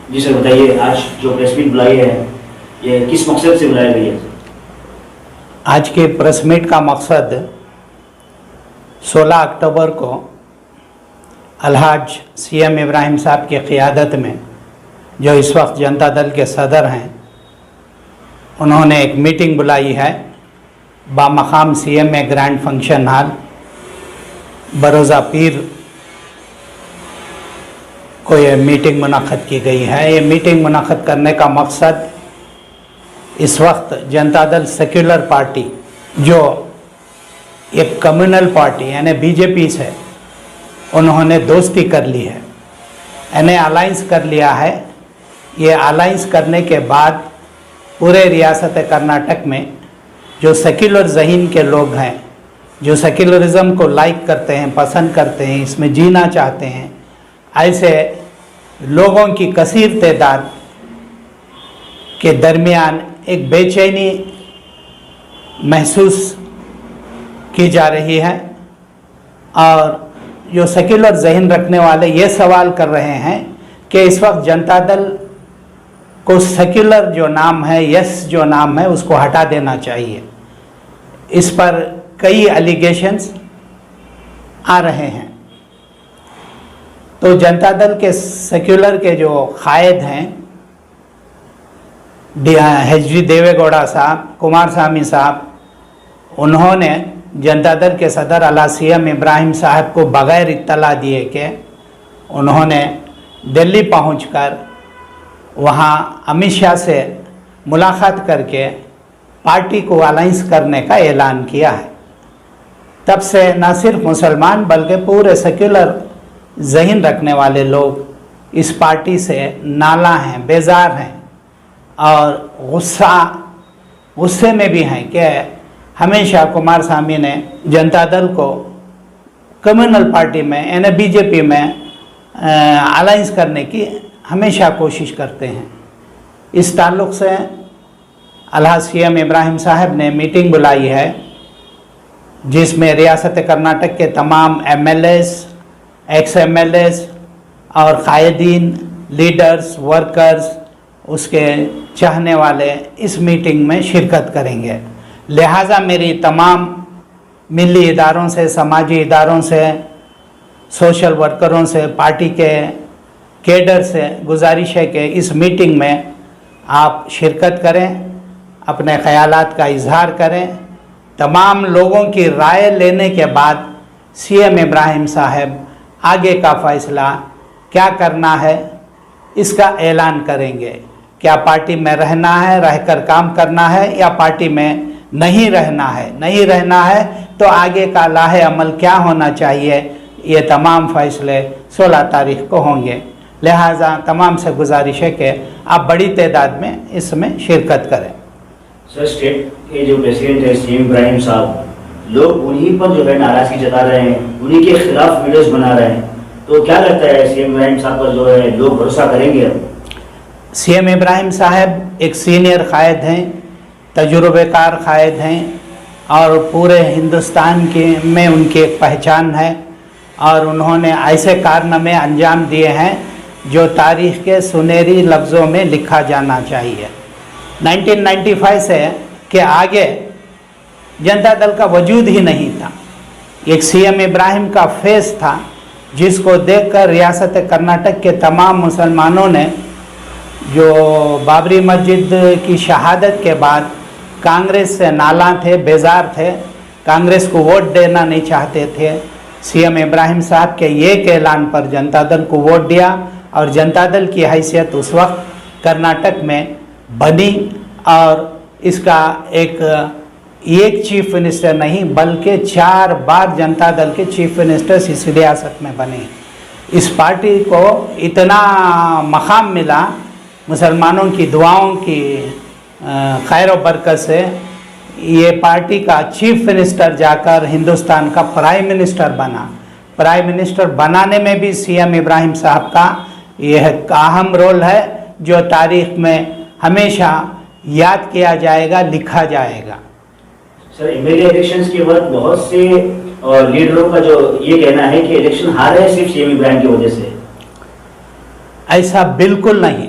जी sir, बताइए आज जो प्रेस मीट बुलाई है ये किस मकसद से बुलाई गई है? आज के प्रेस मीट का मकसद 16 अक्टूबर को अलहाज सीएम इब्राहिम साहब की क़ियादत में जो इस वक्त जनता दल के सदर हैं, उन्होंने एक मीटिंग बुलाई है बामकाम सीएमए ग्रैंड फंक्शन हॉल बरोज़ा पीर को ये मीटिंग मुनक़्क़द की गई है। ये मीटिंग मुनक़्क़द करने का मकसद इस वक्त जनता दल सेक्युलर पार्टी जो एक कम्युनल पार्टी यानी बीजेपी से उन्होंने दोस्ती कर ली है, यानी अलाइंस कर लिया है। ये अलाइंस करने के बाद पूरे रियासत कर्नाटक में जो सेक्युलर ज़हीन के लोग हैं, जो सेक्युलरिज़म को लाइक करते हैं, पसंद करते हैं, इसमें जीना चाहते हैं, ऐसे लोगों की कसीर तादाद के दरमियान एक बेचैनी महसूस की जा रही है। और जो सेक्युलर जहन रखने वाले ये सवाल कर रहे हैं कि इस वक्त जनता दल को सेक्युलर जो नाम है, यस जो नाम है, उसको हटा देना चाहिए। इस पर कई एलिगेशंस आ रहे हैं। तो जनता दल के सेक्युलर के जो कायद हैं एच.डी. देवेगौड़ा साहब, कुमारस्वामी साहब, उन्होंने जनता दल के सदर अला सीएम इब्राहिम साहब को बग़ैर इत्तला दिए कि उन्होंने दिल्ली पहुंचकर वहां अमित शाह से मुलाकात करके पार्टी को अलाइंस करने का ऐलान किया है। तब से न सिर्फ मुसलमान बल्कि पूरे सेक्युलर ज़हन रखने वाले लोग इस पार्टी से नाला हैं, बेजार हैं और गुस्से में भी हैं कि हमेशा कुमारस्वामी ने जनता दल को कम्युनल पार्टी में यानी बीजेपी में अलाइंस करने की हमेशा कोशिश करते हैं। इस ताल्लुक़ से अलहाज सीएम इब्राहिम साहब ने मीटिंग बुलाई है जिसमें रियासत कर्नाटक के तमाम एमएलएस, एक्स एमएलएस और कायदीन, लीडर्स, वर्कर्स, उसके चाहने वाले इस मीटिंग में शिरकत करेंगे। लिहाजा मेरी तमाम मिली इदारों से, समाजी इदारों से, सोशल वर्करों से, पार्टी के कैडर से गुजारिश है कि इस मीटिंग में आप शिरकत करें, अपने ख़यालात का इजहार करें। तमाम लोगों की राय लेने के बाद सीएम इब्राहिम साहब आगे का फ़ैसला क्या करना है इसका ऐलान करेंगे। क्या पार्टी में रहना है, रहकर काम करना है, या पार्टी में नहीं रहना है? नहीं रहना है तो आगे का लाहे अमल क्या होना चाहिए, ये तमाम फ़ैसले 16 तारीख को होंगे। लिहाजा तमाम से गुजारिश है कि आप बड़ी तादाद में इसमें शिरकत करें। सर, स्टेट के जो प्रेसिडेंट है सीएम इब्राहिम साहब, लोग उन्हीं पर जो है नाराज़गी जता रहे हैं, उन्हीं के खिलाफ वीडियोस बना रहे हैं, तो क्या लगता है सीएम इब्राहिम साहब पर जो है लोग भरोसा करेंगे? अब सीएम इब्राहिम साहब एक सीनियर कायद हैं, तजुर्बेकार कायद हैं और पूरे हिंदुस्तान के में उनकी एक पहचान है और उन्होंने ऐसे कारनामे अंजाम दिए हैं जो तारीख़ के सुनहरी लफ्ज़ों में लिखा जाना चाहिए। 1995 से के आगे जनता दल का वजूद ही नहीं था। एक सीएम इब्राहिम का फेस था जिसको देखकर रियासत कर्नाटक के तमाम मुसलमानों ने, जो बाबरी मस्जिद की शहादत के बाद कांग्रेस से नाला थे, बेजार थे, कांग्रेस को वोट देना नहीं चाहते थे, सीएम इब्राहिम साहब के एक ऐलान पर जनता दल को वोट दिया और जनता दल की हैसियत उस वक्त कर्नाटक में बनी और इसका एक चीफ मिनिस्टर नहीं बल्कि 4 बार जनता दल के चीफ मिनिस्टर्स इस रियासत में बने। इस पार्टी को इतना मकाम मिला मुसलमानों की दुआओं की खैर व बरकत से, ये पार्टी का चीफ मिनिस्टर जाकर हिंदुस्तान का प्राइम मिनिस्टर बना। प्राइम मिनिस्टर बनाने में भी सीएम इब्राहिम साहब का यह अहम रोल है जो तारीख़ में हमेशा याद किया जाएगा, लिखा जाएगा। सर, एमएलए इलेक्शंस के वक्त बहुत से लीडरों का जो ये कहना है कि इलेक्शन हारे सिर्फ सीएम इब्राहिम की वजह से। ऐसा बिल्कुल नहीं।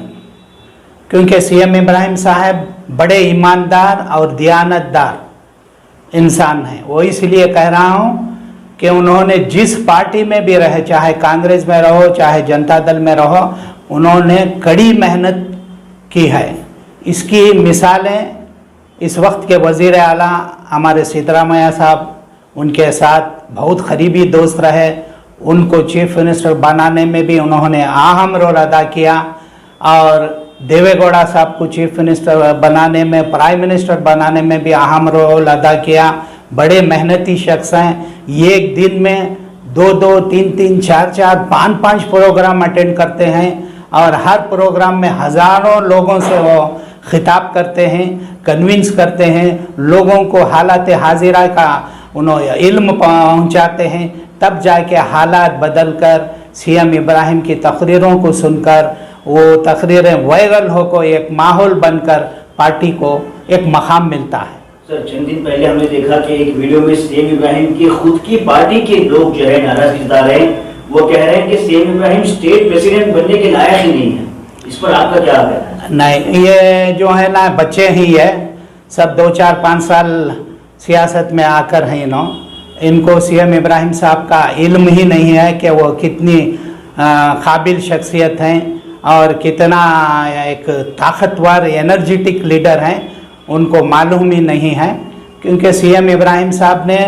क्योंकि सीएम इब्राहिम साहब बड़े ईमानदार और दियानतदार इंसान हैं। वो इसलिए कह रहा हूँ कि उन्होंने जिस पार्टी में भी रहे, चाहे कांग्रेस में रहो चाहे जनता दल में रहो, उन्होंने कड़ी मेहनत की है। इसकी मिसालें इस वक्त के वज़ीर आला हमारे सिद्धरामैया साहब, उनके साथ बहुत करीबी दोस्त रहे, उनको चीफ मिनिस्टर बनाने में भी उन्होंने अहम रोल अदा किया, और देवेगौड़ा साहब को चीफ मिनिस्टर बनाने में, प्राइम मिनिस्टर बनाने में भी अहम रोल अदा किया। बड़े मेहनती शख्स हैं। ये एक दिन में 2-2, 3-3, 4-4, 5-5 प्रोग्राम अटेंड करते हैं, और हर प्रोग्राम में हज़ारों लोगों से वो खिताब करते हैं, कन्विंस करते हैं, लोगों को हालात हाजिरा का उन्होंने इल्म पहुंचाते हैं। तब जाके हालात बदल कर सीएम इब्राहिम की तकरीरों को सुनकर वो तकरीरें वायरल होकर एक माहौल बनकर पार्टी को एक मकाम मिलता है। सर, चंद दिन पहले हमने देखा कि एक वीडियो में सीएम इब्राहिम की खुद की पार्टी के लोग जो है नाराजगी जता रहे हैं। वो कह रहे हैं कि सीएम इब्राहिम स्टेट प्रेसिडेंट बनने के लायक ही नहीं है। इस पर आपका क्या कहना है? नहीं, ये जो है ना बच्चे ही है, सब 2-4-5 साल सियासत में आकर हैं इनको सीएम इब्राहिम साहब का इल्म ही नहीं है कि वो कितनी काबिल शख्सियत हैं और कितना एक ताकतवर एनर्जेटिक लीडर हैं, उनको मालूम ही नहीं है। क्योंकि सीएम इब्राहिम साहब ने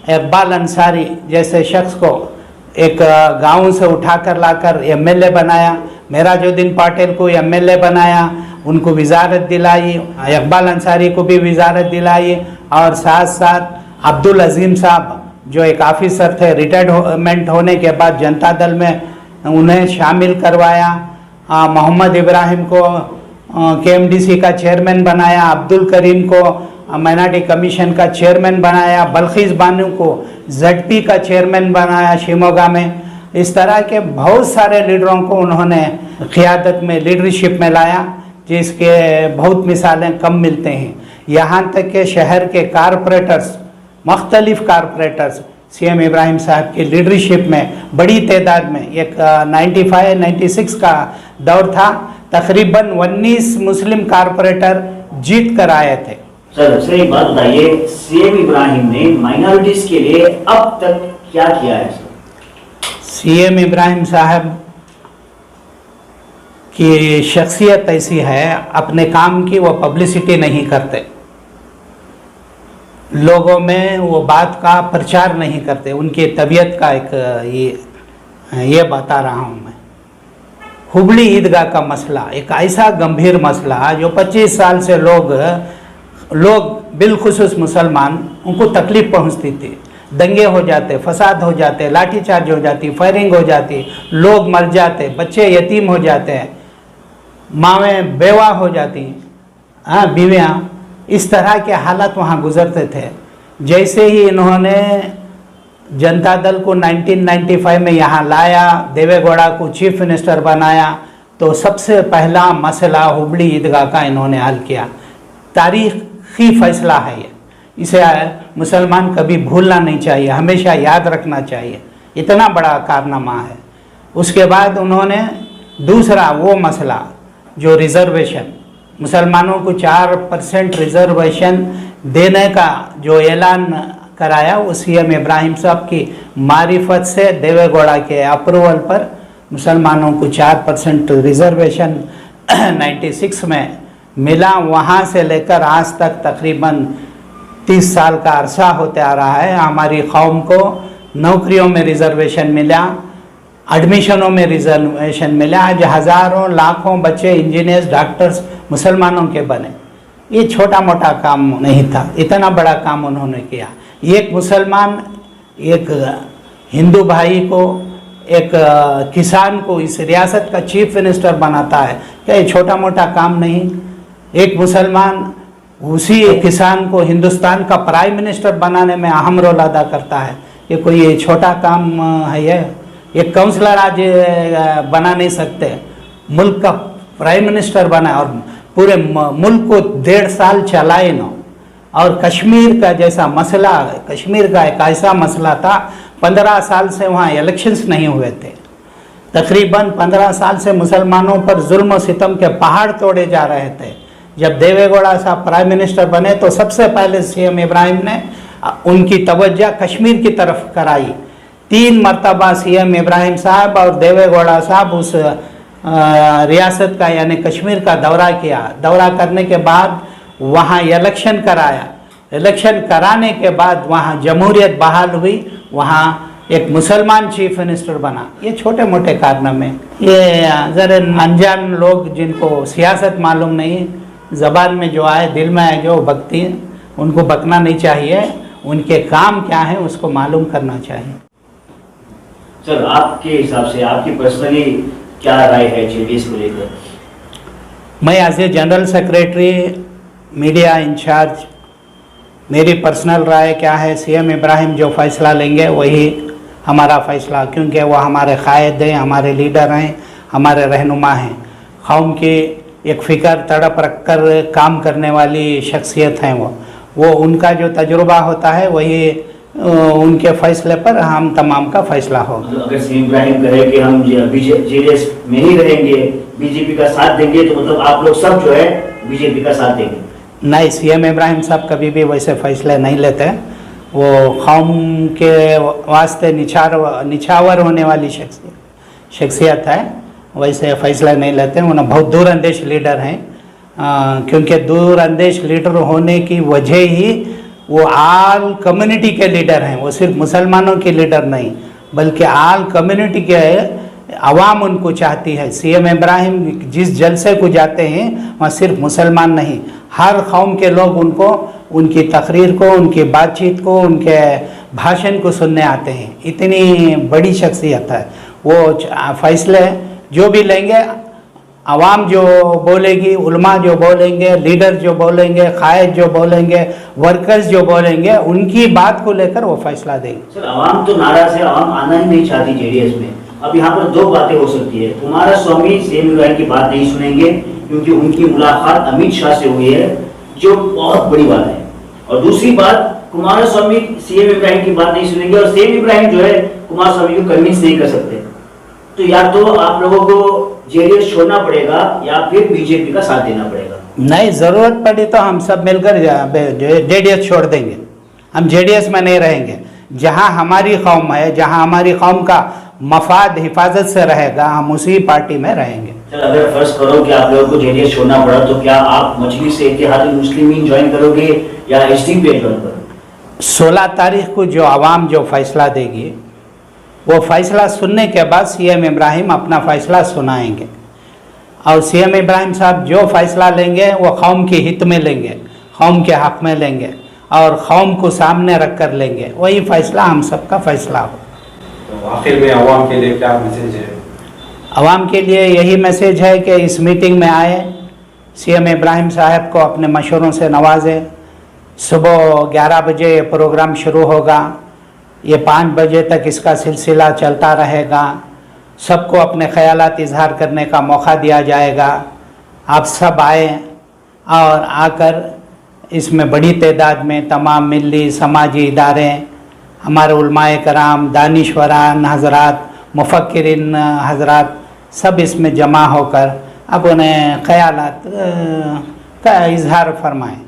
इकबाल अंसारी जैसे शख्स को एक गांव से उठाकर लाकर एमएलए बनाया, मेराजुद्दीन पटेल को एमएलए बनाया, उनको वजारत दिलाई, इकबाल अंसारी को भी वजारत दिलाई, और साथ साथ अब्दुल अजीम साहब जो एक ऑफिसर थे, रिटायरमेंट होने के बाद जनता दल में उन्हें शामिल करवाया। मोहम्मद इब्राहिम को केएमडीसी का चेयरमैन बनाया, अब्दुल करीम को माइनॉरिटी कमीशन का चेयरमैन बनाया, बल्खीस बानू को जेडपी का चेयरमैन बनाया शिमोगा में। इस तरह के बहुत सारे लीडरों को उन्होंने क़ियादत में, लीडरशिप में लाया, जिसके बहुत मिसालें कम मिलते हैं। यहाँ तक के शहर के कारपोरेटर्स, मुख्तलिफ कारपोरेटर्स सीएम इब्राहिम साहब की लीडरशिप में बड़ी तादाद में, एक 95-96 का दौर था, तकरीबन 19 मुस्लिम कारपोरेटर जीत कर आए थे। सर एक बात बताइए, सीएम इब्राहिम ने माइनॉरिटीज के लिए अब तक क्या किया है? सीएम इब्राहिम साहब की शख्सियत ऐसी है, अपने काम की वो पब्लिसिटी नहीं करते, लोगों में वो बात का प्रचार नहीं करते। उनकी तबीयत का एक ये बता रहा हूँ मैं। हुबली ईदगाह का मसला एक ऐसा गंभीर मसला जो 25 साल से लोग बिलखुसूस मुसलमान, उनको तकलीफ पहुँचती थी, दंगे हो जाते, फसाद हो जाते, लाठीचार्ज हो जाती, फायरिंग हो जाती, लोग मर जाते, बच्चे यतीम हो जाते हैं, मावें बेवा हो जाती, बीवियाँ, इस तरह के हालात वहाँ गुजरते थे। जैसे ही इन्होंने जनता दल को 1995 में यहाँ लाया, देवेगौड़ा को चीफ मिनिस्टर बनाया, तो सबसे पहला मसला हुबली ईदगाह का इन्होंने हल किया। तारीखी फैसला है ये, इसे मुसलमान कभी भूलना नहीं चाहिए, हमेशा याद रखना चाहिए, इतना बड़ा कारनामा है। उसके बाद उन्होंने दूसरा वो मसला जो रिजर्वेशन, मुसलमानों को 4% रिजर्वेशन देने का जो ऐलान कराया, वो सीएम इब्राहिम साहब की मारिफत से, देवेगौड़ा के अप्रूवल पर मुसलमानों को 4% रिजर्वेशन 96 में मिला। वहाँ से लेकर आज तक तकरीबन 30 साल का अरसा होते आ रहा है। हमारी कौम को नौकरियों में रिजर्वेशन मिला, एडमिशनों में रिजर्वेशन मिला। आज हज़ारों लाखों बच्चे इंजीनियर्स, डॉक्टर्स मुसलमानों के बने। ये छोटा मोटा काम नहीं था, इतना बड़ा काम उन्होंने किया। एक मुसलमान एक हिंदू भाई को, एक किसान को इस रियासत का चीफ मिनिस्टर बनाता है, क्या ये छोटा मोटा काम नहीं? एक मुसलमान उसी किसान को हिंदुस्तान का प्राइम मिनिस्टर बनाने में अहम रोल अदा करता है, ये कोई छोटा काम है? ये एक काउंसलर आज बना नहीं सकते, मुल्क का प्राइम मिनिस्टर बना और पूरे मुल्क को 1.5 साल चलाए ना। और कश्मीर का जैसा मसला, कश्मीर का एक ऐसा मसला था, 15 साल से वहाँ इलेक्शंस नहीं हुए थे, तकरीबन 15 साल से मुसलमानों पर जुल्म और सितम के पहाड़ तोड़े जा रहे थे। जब देवेगौड़ा साहब प्राइम मिनिस्टर बने तो सबसे पहले सीएम इब्राहिम ने उनकी तवज्जो कश्मीर की तरफ कराई। 3 मरतबा सीएम इब्राहिम साहब और देवेगौड़ा साहब उस रियासत का यानी कश्मीर का दौरा किया। दौरा करने के बाद वहाँ इलेक्शन कराया। इलेक्शन कराने के बाद वहाँ जमहूरियत बहाल हुई, वहाँ एक मुसलमान चीफ मिनिस्टर बना। ये छोटे मोटे कारनामे, ये ज़रा अनजान लोग जिनको सियासत मालूम नहीं, ज़बान में जो आए दिल में आए जो बकती, उनको बकना नहीं चाहिए। उनके काम क्या है उसको मालूम करना चाहिए। सर, आपके हिसाब से आपकी पर्सनली क्या राय है जेडीएस को लेकर? मैं as a general secretary media incharge, मेरी पर्सनल राय क्या है, सीएम इब्राहिम जो फैसला लेंगे वही हमारा फैसला, क्योंकि वो हमारे कायद हैं, हमारे लीडर हैं, हमारे रहनुमा हैं। कौम की एक फ़िक्र तड़प रख कर काम करने वाली शख्सियत हैं वो उनका जो तजुर्बा होता है वही उनके फैसले पर हम तमाम का फैसला होगा। अगर सीएम इब्राहिम कहे कि हम जेडीएस में ही रहेंगे, बीजेपी का साथ देंगे, तो मतलब आप लोग सब जो है बीजेपी का साथ देंगे? नहीं, सीएम इब्राहिम साहब कभी भी वैसे फैसले नहीं लेते। वो कौम के वास्ते निछावर होने वाली शख्सियत है, वैसे फैसले नहीं लेते। उन्हें बहुत दूरअंदेश लीडर हैं, क्योंकि दूरअंदेश लीडर होने की वजह ही वो आल कम्युनिटी के लीडर हैं। वो सिर्फ मुसलमानों के लीडर नहीं बल्कि आल कम्युनिटी के अवाम उनको चाहती है। सीएम इब्राहिम जिस जलसे को जाते हैं वहाँ सिर्फ मुसलमान नहीं, हर कौम के लोग उनको, उनकी तकरीर को, उनकी बातचीत को, उनके भाषण को सुनने आते हैं। इतनी बड़ी शख्सियत है। वो फैसले जो भी लेंगे, अवाम जो बोलेगी, उलमा जो बोलेंगे, लीडर जो बोलेंगे, कायद जो बोलेंगे, वर्कर्स जो बोलेंगे, उनकी बात को लेकर वो फैसला देंगे। सर, अवाम तो नाराज है, अवाम आना ही नहीं चाहती जेडीएस में। अब यहाँ पर 2 बातें हो सकती है। कुमारस्वामी सीएम इब्राहिम की बात नहीं सुनेंगे क्योंकि उनकी मुलाकात अमित शाह से हुई है, जो बहुत बड़ी बात है। और दूसरी बात, कुमारस्वामी सीएम इब्राहिम की बात नहीं सुनेंगे और सीएम इब्राहिम जो है कुमारस्वामी को कन्विंस नहीं कर सकते। तो या तो आप लोगों को जेडीएस छोड़ना पड़ेगा या फिर बीजेपी का साथ देना पड़ेगा। नहीं, ज़रूरत पड़ी तो हम सब मिलकर जेडीएस छोड़ देंगे। हम जेडीएस में नहीं रहेंगे। जहां हमारी कौम है, जहां हमारी कौम का मफाद हिफाजत से रहेगा, हम उसी पार्टी में रहेंगे। सर, अगर फर्ज करो कि आप लोगों को जेडीएस छोड़ना पड़ा तो क्या आप मजलिस से इत्तेहादुल मुस्लिमीन ज्वाइन करोगे या एसडीपी ज्वाइन करोगे? 16 तारीख को जो आवाम जो फैसला देगी, वो फैसला सुनने के बाद सीएम इब्राहिम अपना फैसला सुनाएंगे। और सीएम इब्राहिम साहब जो फैसला लेंगे वो कौम के हित में लेंगे, कौम के हक़ में लेंगे और कौम को सामने रख कर लेंगे। वही फैसला हम सबका फैसला हो। तो आखिर में आवाम के लिए क्या मैसेज है? आवाम के लिए यही मैसेज है कि इस मीटिंग में आए, सीएम इब्राहिम साहब को अपने मशवरों से नवाजें। सुबह 11 बजे ये प्रोग्राम शुरू होगा, ये 5 बजे तक इसका सिलसिला चलता रहेगा। सबको अपने ख़यालात इजहार करने का मौका दिया जाएगा। आप सब आए और आकर इसमें बड़ी तादाद में तमाम मिली समाजी इदारे, हमारे उलमाए कराम, दानिश्वरान हज़रात, मुफक्किरीन हज़रात सब इसमें जमा होकर अपने ख़यालात का इजहार फरमाएँ।